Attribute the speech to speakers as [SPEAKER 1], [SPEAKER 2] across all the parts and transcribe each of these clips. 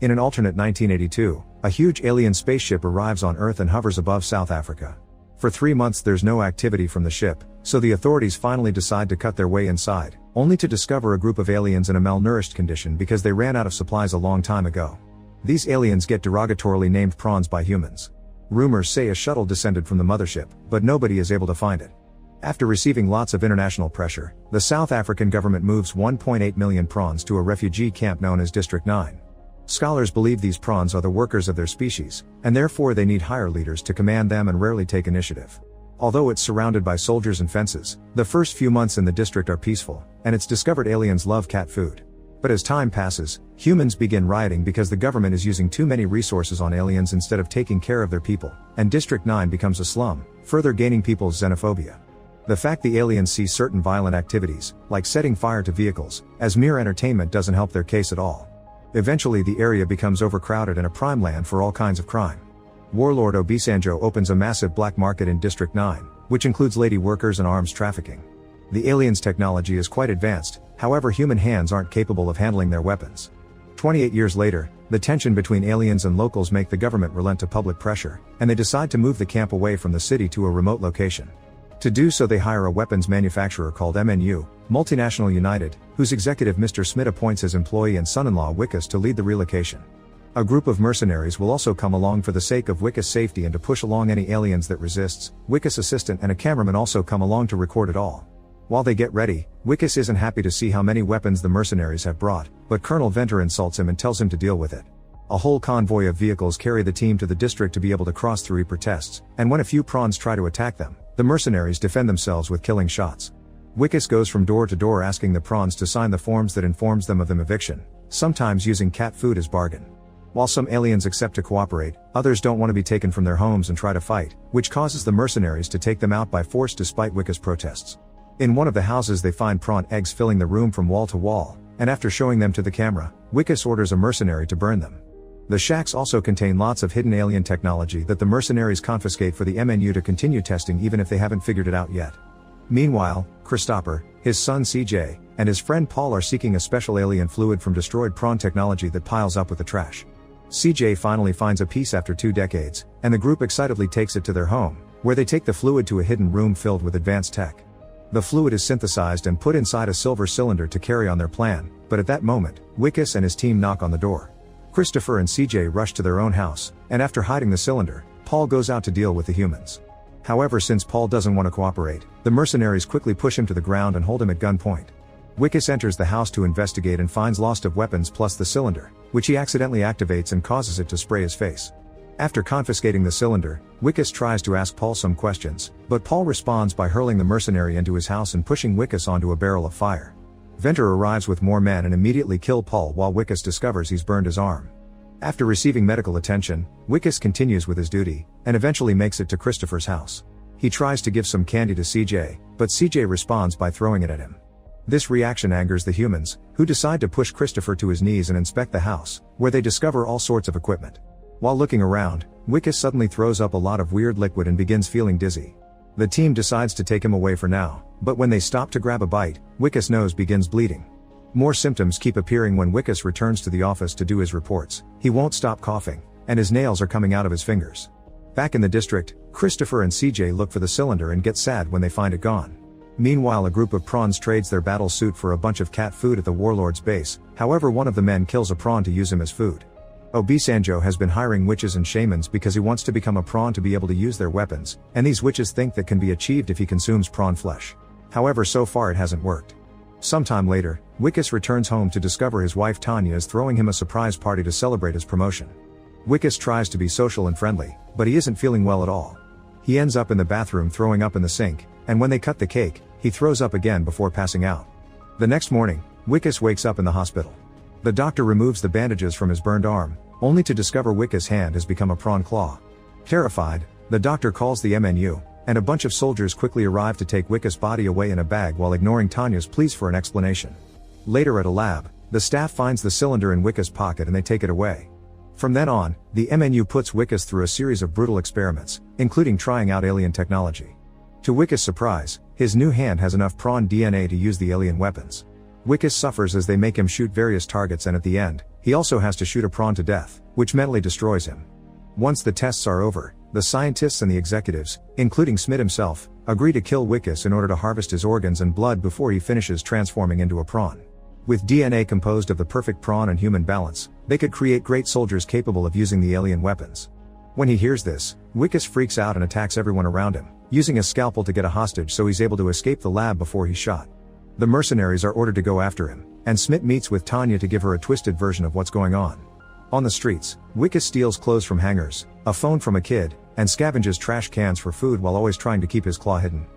[SPEAKER 1] In an alternate 1982, a huge alien spaceship arrives on Earth and hovers above South Africa. For 3 months there's no activity from the ship, so the authorities finally decide to cut their way inside, only to discover a group of aliens in a malnourished condition because they ran out of supplies a long time ago. These aliens get derogatorily named prawns by humans. Rumors say a shuttle descended from the mothership, but nobody is able to find it. After receiving lots of international pressure, the South African government moves 1.8 million prawns to a refugee camp known as District 9. Scholars believe these prawns are the workers of their species, and therefore they need higher leaders to command them and rarely take initiative. Although it's surrounded by soldiers and fences, the first few months in the district are peaceful, and it's discovered aliens love cat food. But as time passes, humans begin rioting because the government is using too many resources on aliens instead of taking care of their people, and District 9 becomes a slum, further gaining people's xenophobia. The fact the aliens see certain violent activities, like setting fire to vehicles, as mere entertainment doesn't help their case at all. Eventually the area becomes overcrowded and a prime land for all kinds of crime. Warlord Obasanjo opens a massive black market in District 9, which includes lady workers and arms trafficking. The aliens' technology is quite advanced, however human hands aren't capable of handling their weapons. 28 years later, the tension between aliens and locals make the government relent to public pressure, and they decide to move the camp away from the city to a remote location. To do so they hire a weapons manufacturer called MNU, Multinational United, whose executive Mr. Smith appoints his employee and son-in-law Wikus to lead the relocation. A group of mercenaries will also come along for the sake of Wikus' safety and to push along any aliens that resists. Wikus' assistant and a cameraman also come along to record it all. While they get ready, Wikus isn't happy to see how many weapons the mercenaries have brought, but Colonel Venter insults him and tells him to deal with it. A whole convoy of vehicles carry the team to the district to be able to cross through. He protests, and when a few prawns try to attack them, the mercenaries defend themselves with killing shots. Wikus goes from door to door asking the prawns to sign the forms that informs them of the eviction, sometimes using cat food as bargain. While some aliens accept to cooperate, others don't want to be taken from their homes and try to fight, which causes the mercenaries to take them out by force despite Wikus' protests. In one of the houses they find prawn eggs filling the room from wall to wall, and after showing them to the camera, Wikus orders a mercenary to burn them. The shacks also contain lots of hidden alien technology that the mercenaries confiscate for the MNU to continue testing even if they haven't figured it out yet. Meanwhile, Christopher, his son CJ, and his friend Paul are seeking a special alien fluid from destroyed prawn technology that piles up with the trash. CJ finally finds a piece after 2 decades, and the group excitedly takes it to their home, where they take the fluid to a hidden room filled with advanced tech. The fluid is synthesized and put inside a silver cylinder to carry on their plan, but at that moment, Wikus and his team knock on the door. Christopher and CJ rush to their own house, and after hiding the cylinder, Paul goes out to deal with the humans. However, since Paul doesn't want to cooperate, the mercenaries quickly push him to the ground and hold him at gunpoint. Wikus enters the house to investigate and finds lots of weapons plus the cylinder, which he accidentally activates and causes it to spray his face. After confiscating the cylinder, Wikus tries to ask Paul some questions, but Paul responds by hurling the mercenary into his house and pushing Wikus onto a barrel of fire. Venter arrives with more men and immediately kill Paul while Wikus discovers he's burned his arm. After receiving medical attention, Wikus continues with his duty, and eventually makes it to Christopher's house. He tries to give some candy to CJ, but CJ responds by throwing it at him. This reaction angers the humans, who decide to push Christopher to his knees and inspect the house, where they discover all sorts of equipment. While looking around, Wikus suddenly throws up a lot of weird liquid and begins feeling dizzy. The team decides to take him away for now, but when they stop to grab a bite, Wikus' nose begins bleeding. More symptoms keep appearing when Wikus returns to the office to do his reports. He won't stop coughing, and his nails are coming out of his fingers. Back in the district, Christopher and CJ look for the cylinder and get sad when they find it gone. Meanwhile, a group of prawns trades their battle suit for a bunch of cat food at the warlord's base. However, one of the men kills a prawn to use him as food. Obasanjo has been hiring witches and shamans because he wants to become a prawn to be able to use their weapons, and these witches think that can be achieved if he consumes prawn flesh. However, so far it hasn't worked. Sometime later, Wikus returns home to discover his wife Tanya is throwing him a surprise party to celebrate his promotion. Wikus tries to be social and friendly, but he isn't feeling well at all. He ends up in the bathroom throwing up in the sink, and when they cut the cake, he throws up again before passing out. The next morning, Wikus wakes up in the hospital. The doctor removes the bandages from his burned arm, only to discover Wikus' hand has become a prawn claw. Terrified, the doctor calls the MNU, and a bunch of soldiers quickly arrive to take Wikus' body away in a bag while ignoring Tanya's pleas for an explanation. Later at a lab, the staff finds the cylinder in Wikus' pocket and they take it away. From then on, the MNU puts Wikus through a series of brutal experiments, including trying out alien technology. To Wikus' surprise, his new hand has enough prawn DNA to use the alien weapons. Wikus suffers as they make him shoot various targets, and at the end, he also has to shoot a prawn to death, which mentally destroys him. Once the tests are over, the scientists and the executives, including Smith himself, agree to kill Wickus in order to harvest his organs and blood before he finishes transforming into a prawn. With DNA composed of the perfect prawn and human balance, they could create great soldiers capable of using the alien weapons. When he hears this, Wickus freaks out and attacks everyone around him, using a scalpel to get a hostage so he's able to escape the lab before he's shot. The mercenaries are ordered to go after him, and Smith meets with Tanya to give her a twisted version of what's going on. On the streets, Wickus steals clothes from hangers, a phone from a kid, and scavenges trash cans for food while always trying to keep his claw hidden.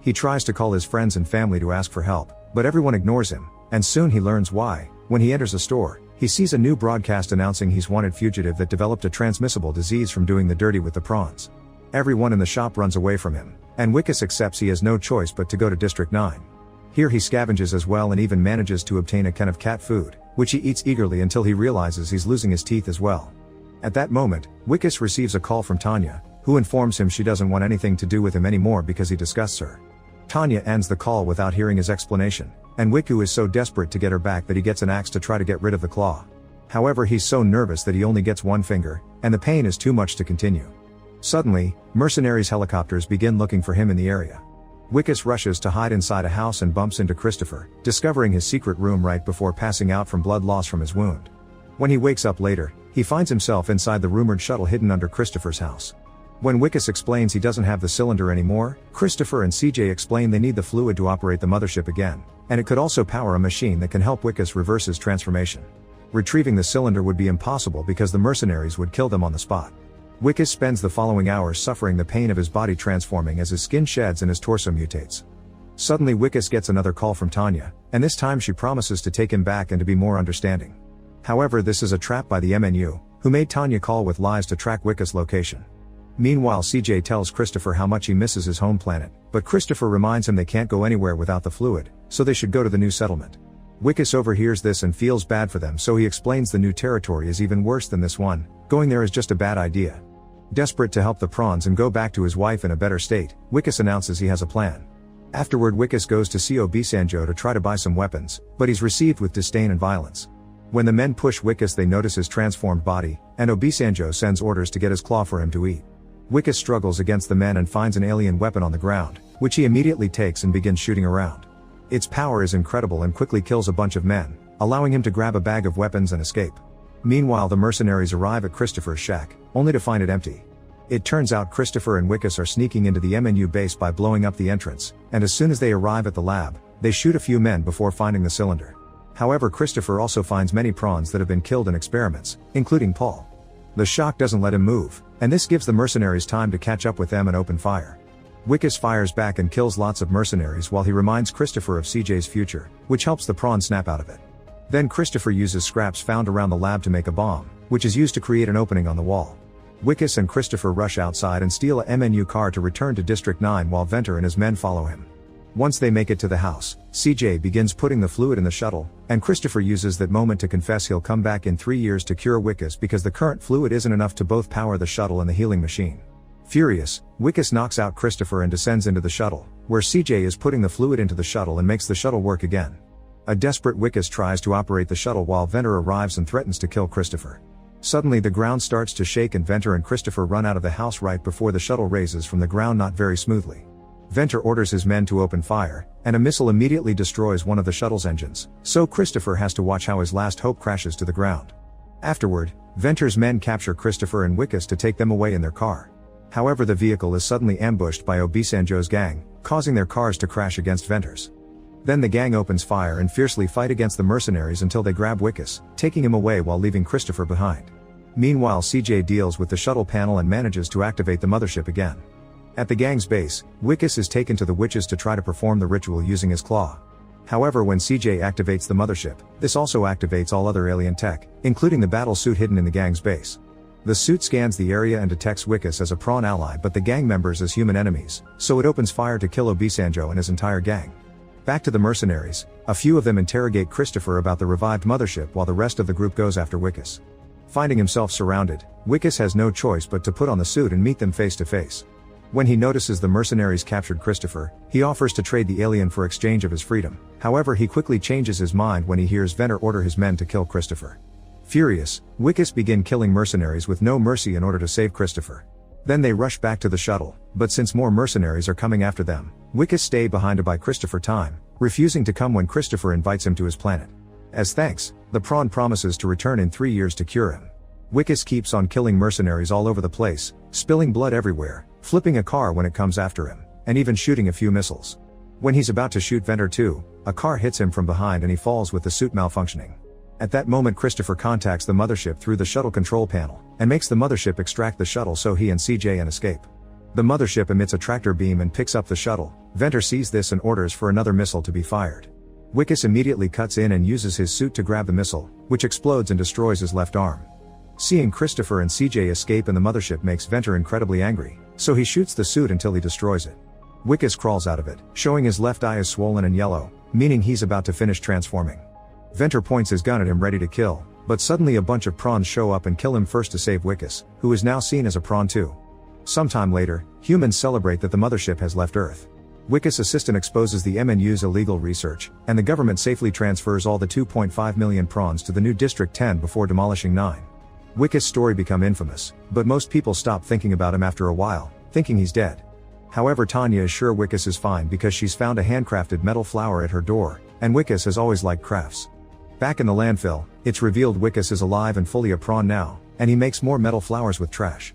[SPEAKER 1] He tries to call his friends and family to ask for help, but everyone ignores him, and soon he learns why. When he enters a store, he sees a new broadcast announcing he's wanted fugitive that developed a transmissible disease from doing the dirty with the prawns. Everyone in the shop runs away from him, and Wickus accepts he has no choice but to go to District 9. Here he scavenges as well and even manages to obtain a can of cat food, which he eats eagerly until he realizes he's losing his teeth as well. At that moment, Wickus receives a call from Tanya, who informs him she doesn't want anything to do with him anymore because he disgusts her. Tanya ends the call without hearing his explanation, and Wickus is so desperate to get her back that he gets an axe to try to get rid of the claw. However, he's so nervous that he only gets one finger, and the pain is too much to continue. Suddenly, mercenaries' helicopters begin looking for him in the area. Wickus rushes to hide inside a house and bumps into Christopher, discovering his secret room right before passing out from blood loss from his wound. When he wakes up later, he finds himself inside the rumored shuttle hidden under Christopher's house. When Wickus explains he doesn't have the cylinder anymore, Christopher and CJ explain they need the fluid to operate the mothership again, and it could also power a machine that can help Wickus reverse his transformation. Retrieving the cylinder would be impossible because the mercenaries would kill them on the spot. Wickus spends the following hours suffering the pain of his body transforming as his skin sheds and his torso mutates. Suddenly Wickus gets another call from Tanya, and this time she promises to take him back and to be more understanding. However, this is a trap by the MNU, who made Tanya call with lies to track Wickus' location. Meanwhile, CJ tells Christopher how much he misses his home planet, but Christopher reminds him they can't go anywhere without the fluid, so they should go to the new settlement. Wickus overhears this and feels bad for them, so he explains the new territory is even worse than this one, going there is just a bad idea. Desperate to help the prawns and go back to his wife in a better state, Wickus announces he has a plan. Afterward, Wickus goes to see Obasanjo to try to buy some weapons, but he's received with disdain and violence. When the men push Wickus, they notice his transformed body, and Obasanjo sends orders to get his claw for him to eat. Wickus struggles against the men and finds an alien weapon on the ground, which he immediately takes and begins shooting around. Its power is incredible and quickly kills a bunch of men, allowing him to grab a bag of weapons and escape. Meanwhile, the mercenaries arrive at Christopher's shack, only to find it empty. It turns out Christopher and Wickus are sneaking into the MNU base by blowing up the entrance, and as soon as they arrive at the lab, they shoot a few men before finding the cylinder. However, Christopher also finds many prawns that have been killed in experiments, including Paul. The shock doesn't let him move, and this gives the mercenaries time to catch up with them and open fire. Wickus fires back and kills lots of mercenaries while he reminds Christopher of CJ's future, which helps the prawn snap out of it. Then Christopher uses scraps found around the lab to make a bomb, which is used to create an opening on the wall. Wickus and Christopher rush outside and steal a MNU car to return to District 9 while Venter and his men follow him. Once they make it to the house, CJ begins putting the fluid in the shuttle, and Christopher uses that moment to confess he'll come back in 3 years to cure Wickus because the current fluid isn't enough to both power the shuttle and the healing machine. Furious, Wickus knocks out Christopher and descends into the shuttle, where CJ is putting the fluid into the shuttle and makes the shuttle work again. A desperate Wickus tries to operate the shuttle while Venter arrives and threatens to kill Christopher. Suddenly the ground starts to shake and Venter and Christopher run out of the house right before the shuttle raises from the ground not very smoothly. Venter orders his men to open fire, and a missile immediately destroys one of the shuttle's engines, so Christopher has to watch how his last hope crashes to the ground. Afterward, Venter's men capture Christopher and Wickus to take them away in their car. However, the vehicle is suddenly ambushed by Obasanjo's gang, causing their cars to crash against Venter's. Then the gang opens fire and fiercely fight against the mercenaries until they grab Wickus, taking him away while leaving Christopher behind. Meanwhile, CJ deals with the shuttle panel and manages to activate the mothership again. At the gang's base, Wickus is taken to the witches to try to perform the ritual using his claw. However, when CJ activates the mothership, this also activates all other alien tech, including the battle suit hidden in the gang's base. The suit scans the area and detects Wickus as a prawn ally but the gang members as human enemies, so it opens fire to kill Obasanjo and his entire gang. Back to the mercenaries, a few of them interrogate Christopher about the revived mothership while the rest of the group goes after Wickus. Finding himself surrounded, Wickus has no choice but to put on the suit and meet them face to face. When he notices the mercenaries captured Christopher, he offers to trade the alien for exchange of his freedom. However, he quickly changes his mind when he hears Venter order his men to kill Christopher. Furious, Wickus begin killing mercenaries with no mercy in order to save Christopher. Then they rush back to the shuttle, but since more mercenaries are coming after them, Wickus stay behind to buy Christopher time, refusing to come when Christopher invites him to his planet. As thanks, the prawn promises to return in 3 years to cure him. Wickus keeps on killing mercenaries all over the place, spilling blood everywhere, flipping a car when it comes after him, and even shooting a few missiles. When he's about to shoot Venter 2, a car hits him from behind and he falls with the suit malfunctioning. At that moment Christopher contacts the mothership through the shuttle control panel, and makes the mothership extract the shuttle so he and CJ can escape. The mothership emits a tractor beam and picks up the shuttle. Venter sees this and orders for another missile to be fired. Wickus immediately cuts in and uses his suit to grab the missile, which explodes and destroys his left arm. Seeing Christopher and CJ escape and the mothership makes Venter incredibly angry, so he shoots the suit until he destroys it. Wickus crawls out of it, showing his left eye is swollen and yellow, meaning he's about to finish transforming. Venter points his gun at him ready to kill, but suddenly a bunch of prawns show up and kill him first to save Wickus, who is now seen as a prawn too. Sometime later, humans celebrate that the mothership has left Earth. Wickus' assistant exposes the MNU's illegal research, and the government safely transfers all the 2.5 million prawns to the new District 10 before demolishing 9. Wickus' story become infamous, but most people stop thinking about him after a while, thinking he's dead. However, Tanya is sure Wickus is fine because she's found a handcrafted metal flower at her door, and Wickus has always liked crafts. Back in the landfill, it's revealed Wickus is alive and fully a prawn now, and he makes more metal flowers with trash.